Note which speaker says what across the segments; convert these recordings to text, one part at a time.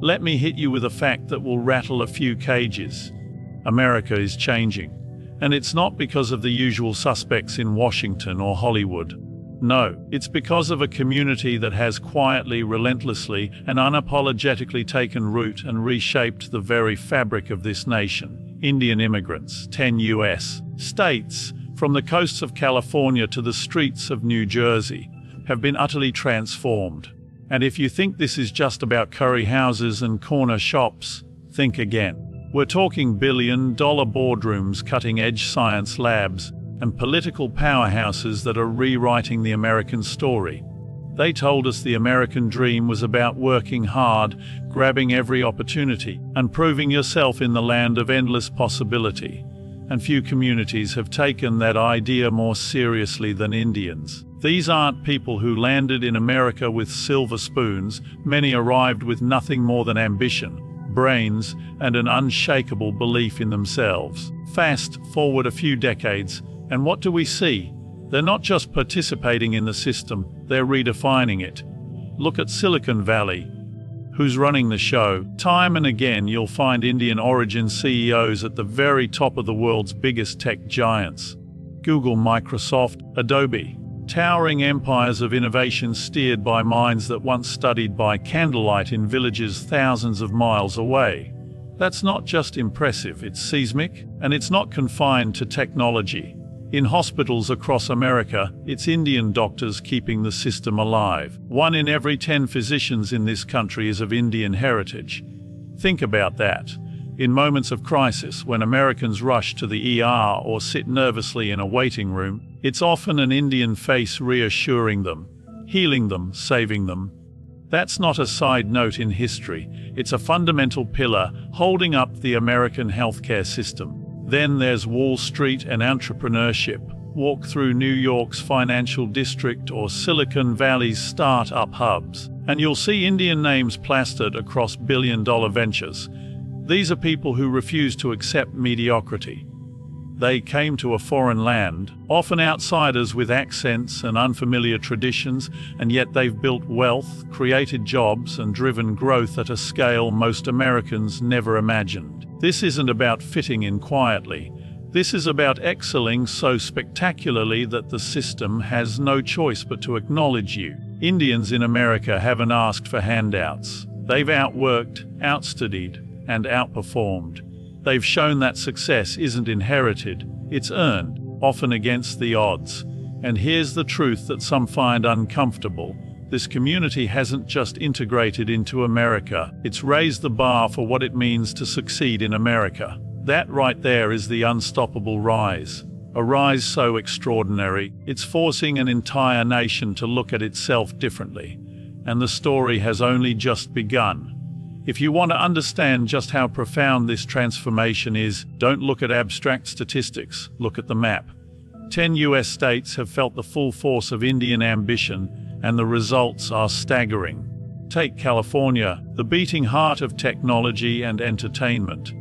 Speaker 1: let me hit you with a fact that will rattle a few cages. America is changing. And it's not because of the usual suspects in Washington or Hollywood. No, it's because of a community that has quietly, relentlessly, and unapologetically taken root and reshaped the very fabric of this nation. Indian immigrants, 10 U.S. states, from the coasts of California to the streets of New Jersey, have been utterly transformed. And if you think this is just about curry houses and corner shops, think again. We're talking billion-dollar boardrooms, cutting-edge science labs, and political powerhouses that are rewriting the American story. They told us the American dream was about working hard, grabbing every opportunity, and proving yourself in the land of endless possibility. And few communities have taken that idea more seriously than Indians. These aren't people who landed in America with silver spoons. Many arrived with nothing more than ambition, brains, and an unshakable belief in themselves. Fast forward a few decades, and what do we see? They're not just participating in the system, they're redefining it. Look at Silicon Valley. Who's running the show? Time and again you'll find Indian origin CEOs at the very top of the world's biggest tech giants. Google, Microsoft, Adobe. Towering empires of innovation steered by minds that once studied by candlelight in villages thousands of miles away. That's not just impressive, it's seismic, and it's not confined to technology. In hospitals across America, it's Indian doctors keeping the system alive. 1 in every 10 physicians in this country is of Indian heritage. Think about that. In moments of crisis, when Americans rush to the ER or sit nervously in a waiting room, it's often an Indian face reassuring them, healing them, saving them. That's not a side note in history. It's a fundamental pillar holding up the American healthcare system. Then there's Wall Street and entrepreneurship. Walk through New York's financial district or Silicon Valley's start-up hubs, and you'll see Indian names plastered across billion-dollar ventures. These are people who refuse to accept mediocrity. They came to a foreign land, often outsiders with accents and unfamiliar traditions, and yet they've built wealth, created jobs, and driven growth at a scale most Americans never imagined. This isn't about fitting in quietly. This is about excelling so spectacularly that the system has no choice but to acknowledge you. Indians in America haven't asked for handouts. They've outworked, outstudied, and outperformed. They've shown that success isn't inherited, it's earned, often against the odds. And here's the truth that some find uncomfortable. This community hasn't just integrated into America, it's raised the bar for what it means to succeed in America. That right there is the unstoppable rise. A rise so extraordinary, it's forcing an entire nation to look at itself differently. And the story has only just begun. If you want to understand just how profound this transformation is, don't look at abstract statistics, look at the map. 10 US states have felt the full force of Indian ambition, and the results are staggering. Take California, the beating heart of technology and entertainment.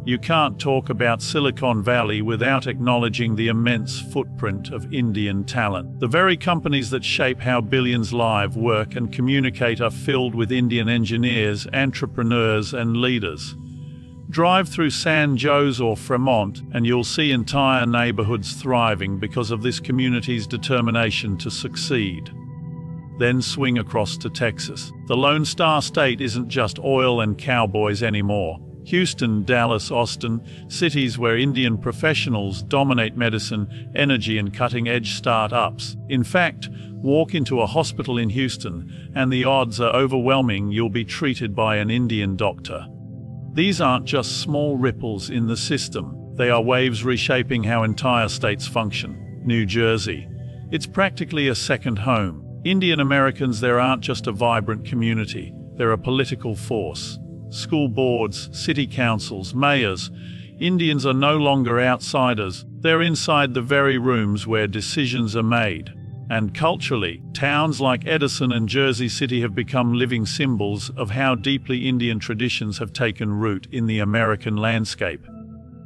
Speaker 1: You can't talk about Silicon Valley without acknowledging the immense footprint of Indian talent. The very companies that shape how billions live, work, and communicate are filled with Indian engineers, entrepreneurs, and leaders. Drive through San Jose or Fremont, and you'll see entire neighborhoods thriving because of this community's determination to succeed. Then swing across to Texas. The Lone Star State isn't just oil and cowboys anymore. Houston, Dallas, Austin, cities where Indian professionals dominate medicine, energy, and cutting-edge start-ups. In fact, walk into a hospital in Houston, and the odds are overwhelming you'll be treated by an Indian doctor. These aren't just small ripples in the system. They are waves reshaping how entire states function. New Jersey. It's practically a second home. Indian Americans there aren't just a vibrant community. They're a political force. School boards, city councils, mayors. Indians are no longer outsiders. They're inside the very rooms where decisions are made. And culturally, towns like Edison and Jersey City have become living symbols of how deeply Indian traditions have taken root in the American landscape.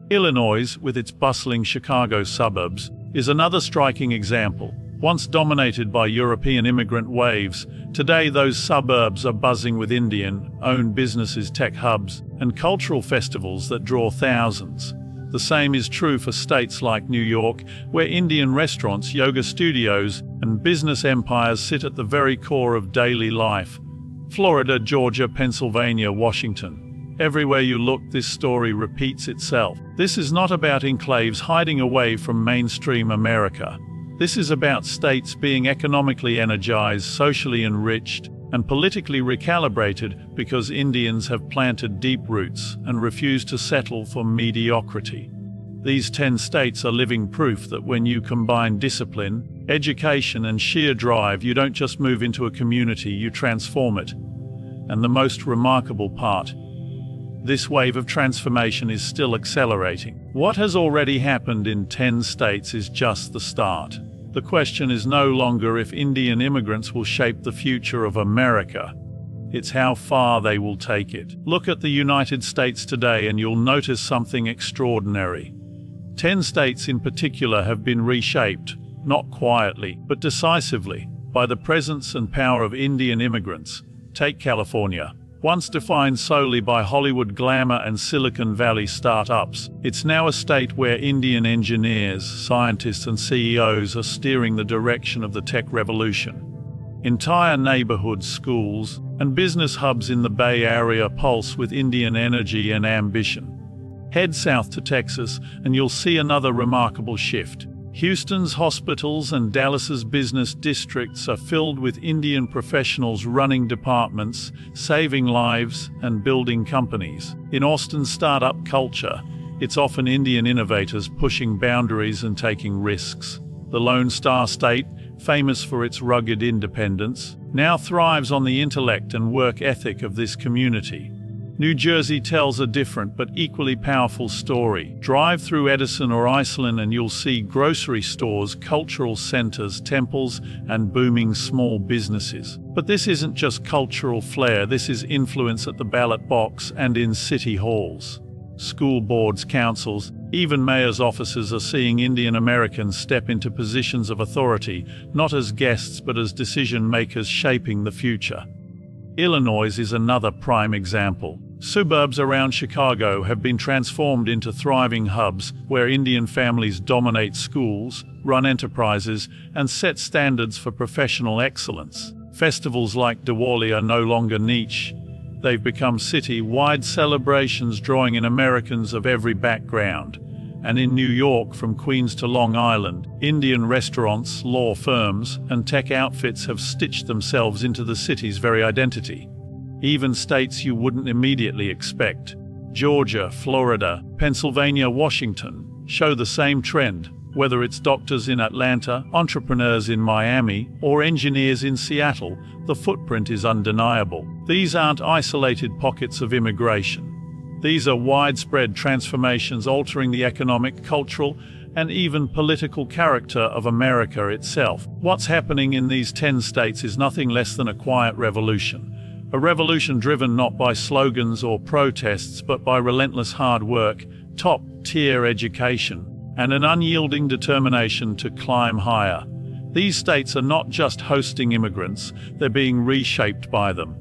Speaker 1: Illinois, with its bustling Chicago suburbs, is another striking example. Once dominated by European immigrant waves, Today, those suburbs are buzzing with Indian-owned businesses, tech hubs, and cultural festivals that draw thousands. The same is true for states like New York, where Indian restaurants, yoga studios, and business empires sit at the very core of daily life. Florida, Georgia, Pennsylvania, Washington. Everywhere you look, this story repeats itself. This is not about enclaves hiding away from mainstream America. This is about states being economically energized, socially enriched, and politically recalibrated because Indians have planted deep roots and refused to settle for mediocrity. These 10 states are living proof that when you combine discipline, education, and sheer drive, you don't just move into a community, you transform it. And the most remarkable part, this wave of transformation is still accelerating. What has already happened in 10 states is just the start. The question is no longer if Indian immigrants will shape the future of America. It's how far they will take it. Look at the United States today and you'll notice something extraordinary. 10 states in particular have been reshaped, not quietly, but decisively, by the presence and power of Indian immigrants. Take California. Once defined solely by Hollywood glamour and Silicon Valley startups, it's now a state where Indian engineers, scientists, and CEOs are steering the direction of the tech revolution. Entire neighborhoods, schools, and business hubs in the Bay Area pulse with Indian energy and ambition. Head south to Texas, and you'll see another remarkable shift. Houston's hospitals and Dallas's business districts are filled with Indian professionals running departments, saving lives, and building companies. In Austin's startup culture, it's often Indian innovators pushing boundaries and taking risks. The Lone Star State, famous for its rugged independence, now thrives on the intellect and work ethic of this community. New Jersey tells a different but equally powerful story. Drive through Edison or Iceland and you'll see grocery stores, cultural centers, temples, and booming small businesses. But this isn't just cultural flair, this is influence at the ballot box and in city halls. School boards, councils, even mayors' offices are seeing Indian Americans step into positions of authority, not as guests but as decision makers shaping the future. Illinois is another prime example. Suburbs around Chicago have been transformed into thriving hubs where Indian families dominate schools, run enterprises, and set standards for professional excellence. Festivals like Diwali are no longer niche. They've become city-wide celebrations drawing in Americans of every background. And in New York, from Queens to Long Island, Indian restaurants, law firms, and tech outfits have stitched themselves into the city's very identity. Even states you wouldn't immediately expect, Georgia, Florida, Pennsylvania, Washington, show the same trend. Whether it's doctors in Atlanta, entrepreneurs in Miami, or engineers in Seattle, the footprint is undeniable. These aren't isolated pockets of immigration. These are widespread transformations altering the economic, cultural, and even political character of America itself. What's happening in these 10 states is nothing less than a quiet revolution. A revolution driven not by slogans or protests, but by relentless hard work, top-tier education, and an unyielding determination to climb higher. These states are not just hosting immigrants, they're being reshaped by them.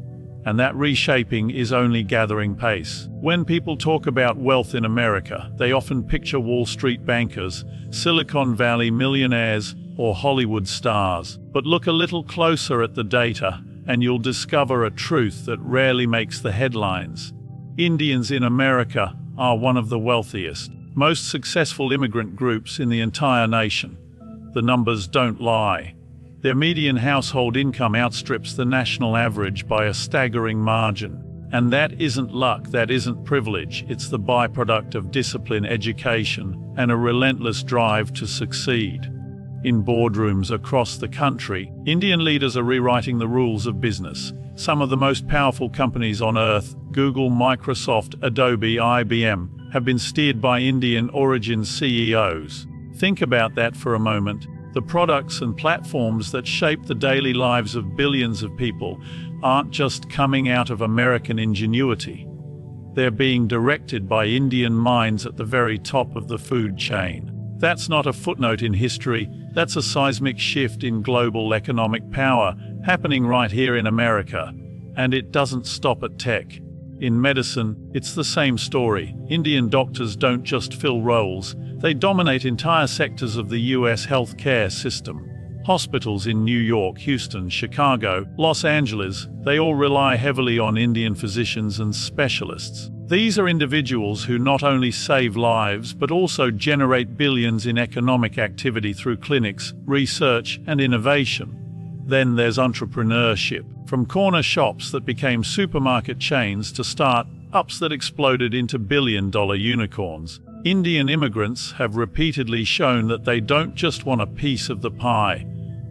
Speaker 1: And that reshaping is only gathering pace. When people talk about wealth in America, they often picture Wall Street bankers, Silicon Valley millionaires, or Hollywood stars. But look a little closer at the data, and you'll discover a truth that rarely makes the headlines. Indians in America are one of the wealthiest, most successful immigrant groups in the entire nation. The numbers don't lie. Their median household income outstrips the national average by a staggering margin. And that isn't luck, that isn't privilege, it's the byproduct of discipline, education, and a relentless drive to succeed. In boardrooms across the country, Indian leaders are rewriting the rules of business. Some of the most powerful companies on earth, Google, Microsoft, Adobe, IBM, have been steered by Indian origin CEOs. Think about that for a moment. The products and platforms that shape the daily lives of billions of people aren't just coming out of American ingenuity. They're being directed by Indian minds at the very top of the food chain. That's not a footnote in history, that's a seismic shift in global economic power happening right here in America. And it doesn't stop at tech. In medicine, it's the same story. Indian doctors don't just fill roles, they dominate entire sectors of the US healthcare system. Hospitals in New York, Houston, Chicago, Los Angeles, they all rely heavily on Indian physicians and specialists. These are individuals who not only save lives but also generate billions in economic activity through clinics, research, and innovation. Then there's entrepreneurship, from corner shops that became supermarket chains to start-ups that exploded into billion-dollar unicorns. Indian immigrants have repeatedly shown that they don't just want a piece of the pie.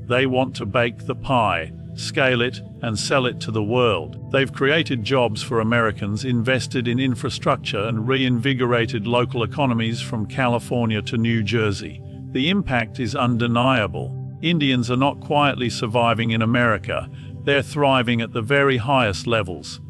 Speaker 1: They want to bake the pie, scale it, and sell it to the world. They've created jobs for Americans, invested in infrastructure, and reinvigorated local economies from California to New Jersey. The impact is undeniable. Indians are not quietly surviving in America, they're thriving at the very highest levels.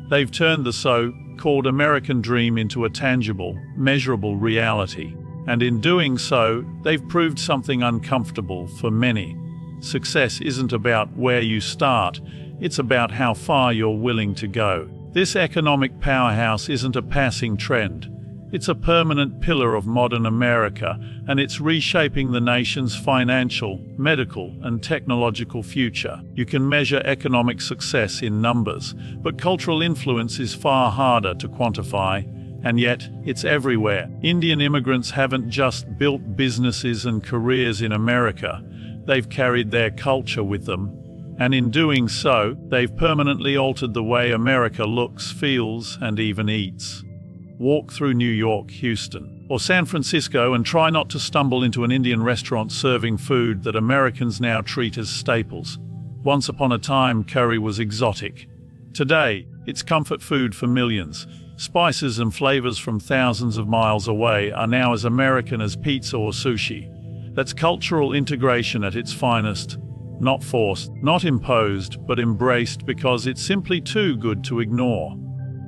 Speaker 1: They've turned the so-called American dream into a tangible, measurable reality. And in doing so, they've proved something uncomfortable for many. Success isn't about where you start, it's about how far you're willing to go. This economic powerhouse isn't a passing trend. It's a permanent pillar of modern America, and it's reshaping the nation's financial, medical, and technological future. You can measure economic success in numbers, but cultural influence is far harder to quantify, and yet it's everywhere. Indian immigrants haven't just built businesses and careers in America, they've carried their culture with them. And in doing so, they've permanently altered the way America looks, feels, and even eats. Walk through New York, Houston, or San Francisco and try not to stumble into an Indian restaurant serving food that Americans now treat as staples. Once upon a time, curry was exotic. Today, it's comfort food for millions. Spices and flavors from thousands of miles away are now as American as pizza or sushi. That's cultural integration at its finest. Not forced, not imposed, but embraced because it's simply too good to ignore.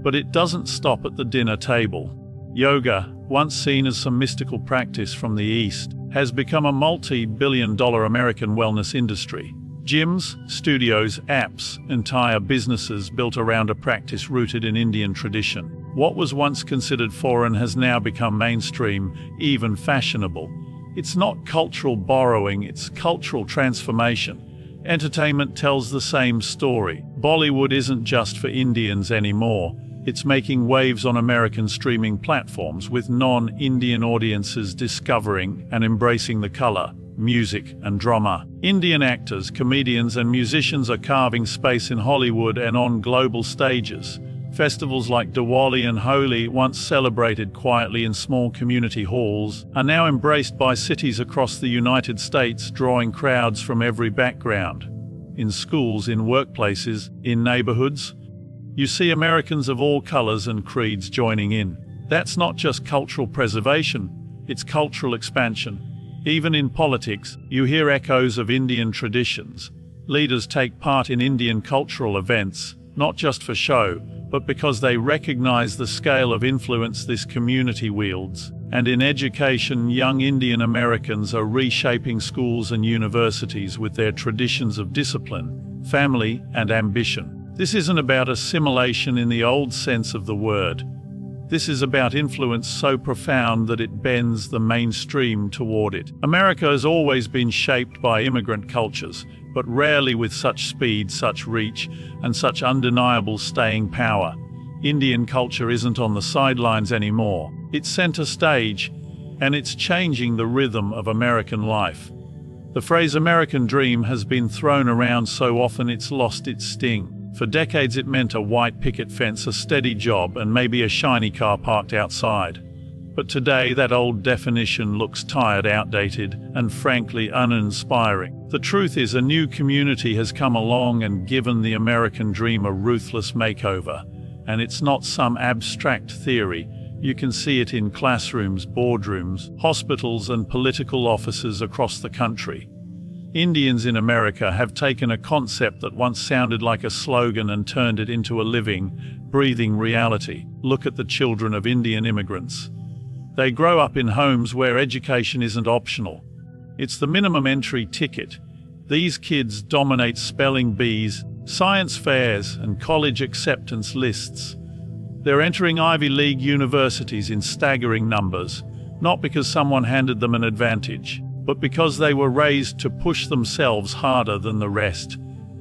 Speaker 1: But it doesn't stop at the dinner table. Yoga, once seen as some mystical practice from the East, has become a multi-billion-dollar American wellness industry. Gyms, studios, apps, entire businesses built around a practice rooted in Indian tradition. What was once considered foreign has now become mainstream, even fashionable. It's not cultural borrowing, it's cultural transformation. Entertainment tells the same story. Bollywood isn't just for Indians anymore. It's making waves on American streaming platforms with non-Indian audiences discovering and embracing the color, music, and drama. Indian actors, comedians, and musicians are carving space in Hollywood and on global stages. Festivals like Diwali and Holi, once celebrated quietly in small community halls, are now embraced by cities across the United States, drawing crowds from every background. In schools, in workplaces, in neighborhoods, you see Americans of all colors and creeds joining in. That's not just cultural preservation, it's cultural expansion. Even in politics, you hear echoes of Indian traditions. Leaders take part in Indian cultural events, not just for show, but because they recognize the scale of influence this community wields. And in education, young Indian Americans are reshaping schools and universities with their traditions of discipline, family, and ambition. This isn't about assimilation in the old sense of the word. This is about influence so profound that it bends the mainstream toward it. America has always been shaped by immigrant cultures, but rarely with such speed, such reach, and such undeniable staying power. Indian culture isn't on the sidelines anymore. It's center stage, and it's changing the rhythm of American life. The phrase American dream has been thrown around so often it's lost its sting. For decades it meant a white picket fence, a steady job, and maybe a shiny car parked outside. But today that old definition looks tired, outdated, and frankly uninspiring. The truth is, a new community has come along and given the American dream a ruthless makeover. And it's not some abstract theory. You can see it in classrooms, boardrooms, hospitals, and political offices across the country. Indians in America have taken a concept that once sounded like a slogan and turned it into a living, breathing reality. Look at the children of Indian immigrants. They grow up in homes where education isn't optional. It's the minimum entry ticket. These kids dominate spelling bees, science fairs, and college acceptance lists. They're entering Ivy League universities in staggering numbers, not because someone handed them an advantage, but because they were raised to push themselves harder than the rest.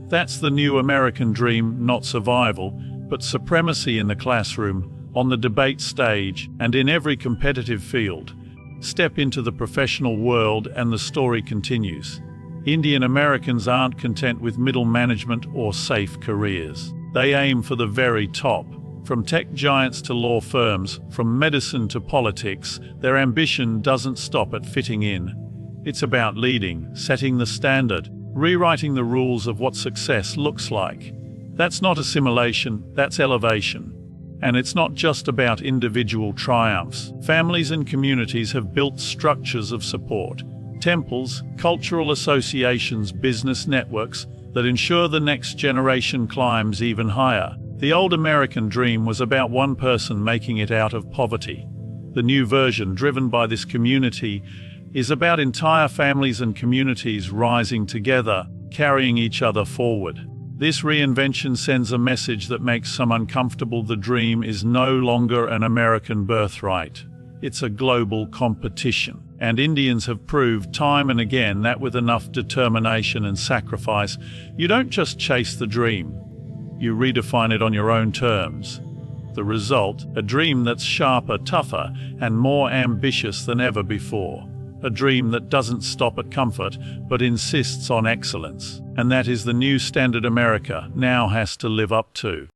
Speaker 1: That's the new American dream, not survival, but supremacy in the classroom, on the debate stage, and in every competitive field. Step into the professional world and the story continues. Indian Americans aren't content with middle management or safe careers. They aim for the very top. From tech giants to law firms, from medicine to politics, their ambition doesn't stop at fitting in. It's about leading, setting the standard, rewriting the rules of what success looks like. That's not assimilation, that's elevation. And it's not just about individual triumphs. Families and communities have built structures of support. Temples, cultural associations, business networks that ensure the next generation climbs even higher. The old American dream was about one person making it out of poverty. The new version, driven by this community, is about entire families and communities rising together, carrying each other forward. This reinvention sends a message that makes some uncomfortable. The dream is no longer an American birthright. It's a global competition. And Indians have proved time and again that with enough determination and sacrifice, you don't just chase the dream. You redefine it on your own terms. The result, a dream that's sharper, tougher, and more ambitious than ever before. A dream that doesn't stop at comfort, but insists on excellence. And that is the new standard America now has to live up to.